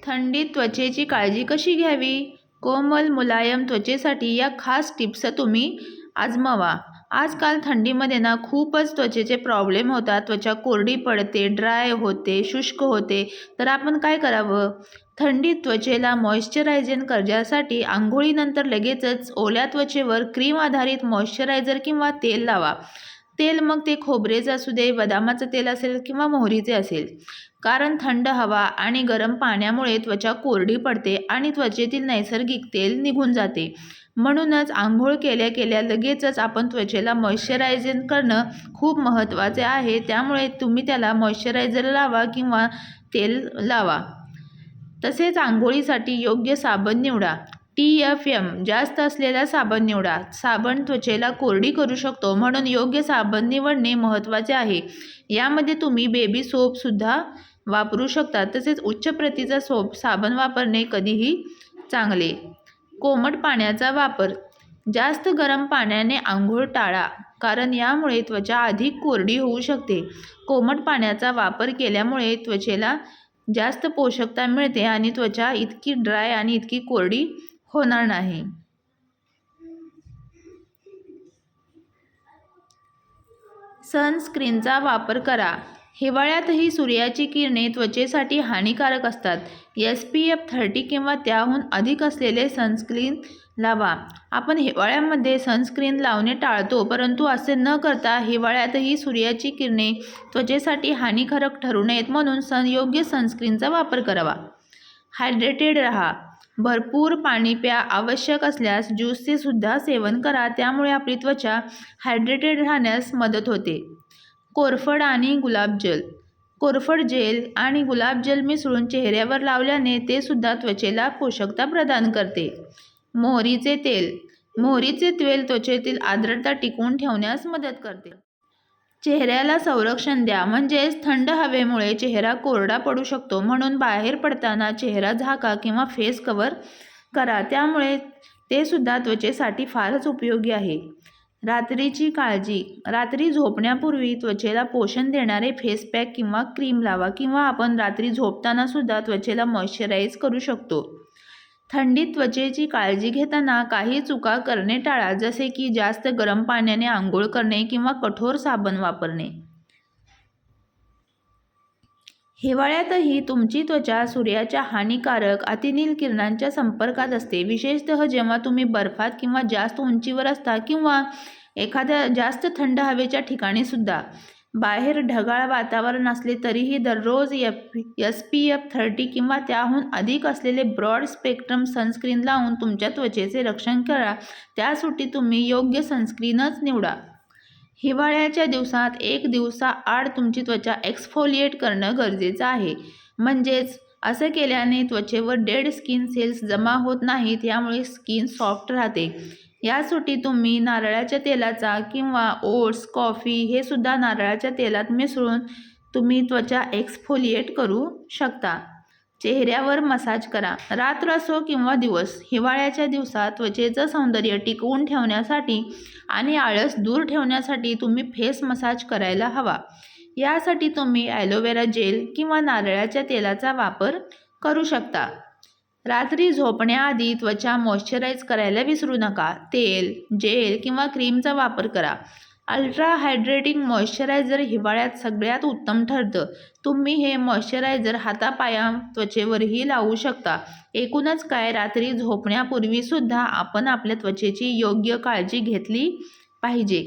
थंडीत त्वचेची काळजी कशी घ्यावी? कोमल मुलायम त्वचेसाठी या खास टिप्स तुम्ही आजमावा. आजकाल थंडीमध्ये ना खूपच त्वचेचे प्रॉब्लेम होतात. त्वचा कोरडी पडते, ड्राय होते, शुष्क होते. तर आपण काय करावं? थंडीत त्वचेला मॉइश्चरायझर करण्यासाठी आंघोळीनंतर लगेचच ओल्या त्वचेवर क्रीम आधारित मॉइश्चरायझर किंवा तेल लावा. तेल मग ते खोबरेचं असू दे, बदामाचं तेल असेल किंवा मोहरीचे असेल. कारण थंड हवा आणि गरम पाण्यामुळे त्वचा कोरडी पडते आणि त्वचेतील नैसर्गिक तेल निघून जाते. म्हणूनच आंघोळ केल्या केल्या लगेचच आपण त्वचेला मॉइश्चरायझर करणं खूप महत्त्वाचे आहे. त्यामुळे तुम्ही त्याला मॉइश्चरायझर लावा किंवा तेल लावा. तसेच आंघोळीसाठी योग्य साबण निवडा. TFM जास्त असलेला साबण निवडा. साबण त्वचेला कोरडी करू शकतो, म्हणून योग्य साबण निवडणे महत्त्वाचे आहे. यामध्ये तुम्ही बेबी सोपसुद्धा वापरू शकता. तसेच उच्च प्रतीचा साबण वापरणे कधीही चांगले. कोमट पाण्याचा वापर. जास्त गरम पाण्याने आंघोळ टाळा, कारण यामुळे त्वचा अधिक कोरडी होऊ शकते. कोमट पाण्याचा वापर केल्यामुळे त्वचेला जास्त पोषकता मिळते आणि त्वचा इतकी ड्राय आणि इतकी कोरडी होणार नाही. सनस्क्रीनचा वापर करा. हिवाळ्यातही सूर्याची किरणे त्वचेसाठी हानिकारक असतात. SPF 30 किंवा त्याहून अधिक असलेले सनस्क्रीन लावा. आपण हिवाळ्यामध्ये सनस्क्रीन लावणे टाळतो, परंतु असे न करता हिवाळ्यातही सूर्याची किरणे त्वचेसाठी हानिकारक ठरू नयेत म्हणून योग्य सनस्क्रीनचा वापर करावा. हायड्रेटेड राहा. भरपूर पाणी प्या. आवश्यक असल्यास ज्यूसचे सुद्धा सेवन करा. त्यामुळे आपली त्वचा हायड्रेटेड राहण्यास मदत होते. कोरफड आणि गुलाबजल. कोरफड जेल आणि गुलाबजल मिसळून चेहऱ्यावर लावल्याने ते सुद्धा त्वचेला पोषकता प्रदान करते. मोहरीचे तेल. मोहरीचे तेल त्वचेतील आर्द्रता टिकवून ठेवण्यास मदत करते. चेहऱ्याला संरक्षण द्या. म्हणजेच थंड हवेमुळे चेहरा कोरडा पडू शकतो, म्हणून बाहेर पडताना चेहरा झाका किंवा फेस कव्हर करा. त्यामुळे ते सुद्धा त्वचेसाठी फारच उपयोगी आहे. रात्रीची काळजी. रात्री झोपण्यापूर्वी त्वचेला पोषण देणारे फेस पॅक किंवा क्रीम लावा, किंवा आपण रात्री झोपताना सुद्धा त्वचेला मॉइश्चराईज करू शकतो. थंडीत त्वचेची काळजी घेताना काही चुका करणे टाळा, जसे की जास्त गरम पाण्याने आंघोळ करणे किंवा कठोर साबण वापरणे. हिवाळ्यातही तुमची त्वचा सूर्याच्या हानिकारक अतिनील किरणांच्या संपर्कात असते. विशेषतः जेव्हा तुम्ही बर्फात किंवा जास्त उंचीवर असता किंवा एखाद्या जास्त थंड हवेच्या ठिकाणी सुद्धा. बाहेर ढगाळ वातावरण असले तरीही दररोज SPF 30 किंवा त्याहून अधिक असलेले ब्रॉड स्पेक्ट्रम सनस्क्रीन लावून तुमच्या त्वचेचे रक्षण करा. त्यासाठी तुम्ही योग्य सनस्क्रीनच निवडा. हिवाळ्याच्या दिवसात एक दिवसाआड तुमची त्वचा एक्सफोलिएट करणं गरजेचं आहे. म्हणजेच असं केल्याने त्वचेवर डेड स्किन सेल्स जमा होत नाहीत. यामुळे स्किन सॉफ्ट राहते. यासाठी तुम्ही नारळाच्या तेलाचा किंवा ओट्स, कॉफी हे सुद्धा नारळाच्या तेलात मिसळून तुम्ही त्वचा एक्सफोलिएट करू शकता. चेहऱ्यावर मसाज करा. रात्र असो किंवा दिवस, हिवाळ्याच्या दिवसात त्वचेचं सौंदर्य टिकवून ठेवण्यासाठी आणि आळस दूर ठेवण्यासाठी तुम्ही फेस मसाज करायला हवा. यासाठी तुम्ही ॲलोवेरा जेल किंवा नारळाच्या तेलाचा वापर करू शकता. रात्री झोपण्याआधी त्वचा मॉइश्चराईज करायला विसरू नका. तेल, जेल किंवा क्रीमचा वापर करा. अल्ट्रा हायड्रेटिंग मॉइश्चरायझर हिवाळ्यात सगळ्यात उत्तम ठरतं. तुम्ही हे मॉइश्चरायझर हातापाया त्वचेवरही लावू शकता. एकूणच काय, रात्री झोपण्यापूर्वी सुद्धा आपण आपल्या त्वचेची योग्य काळजी घेतली पाहिजे.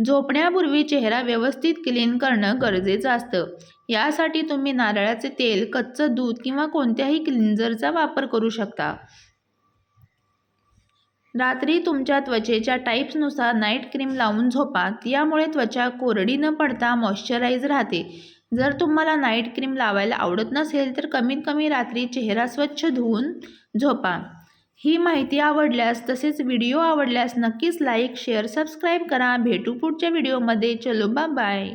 झोपण्यापूर्वी चेहरा व्यवस्थित क्लीन करणं गरजेचं असतं. यासाठी तुम्ही नारळाचे तेल, कच्चं दूध किंवा कोणत्याही क्लिन्झरचा वापर करू शकता. रात्री तुमच्या त्वचेच्या टाईप्सनुसार नाईट क्रीम लावून झोपा. यामुळे त्वचा कोरडी न पडता मॉइश्चराईज राहते. जर तुम्हाला नाईट क्रीम लावायला आवडत नसेल तर कमीत कमी रात्री चेहरा स्वच्छ धुवून झोपा. ही माहिती आवडल्यास तसेच व्हिडिओ आवडल्यास नक्कीच लाईक, शेअर, सबस्क्राईब करा. भेटू पुढच्या व्हिडिओमध्ये. चलो बाय.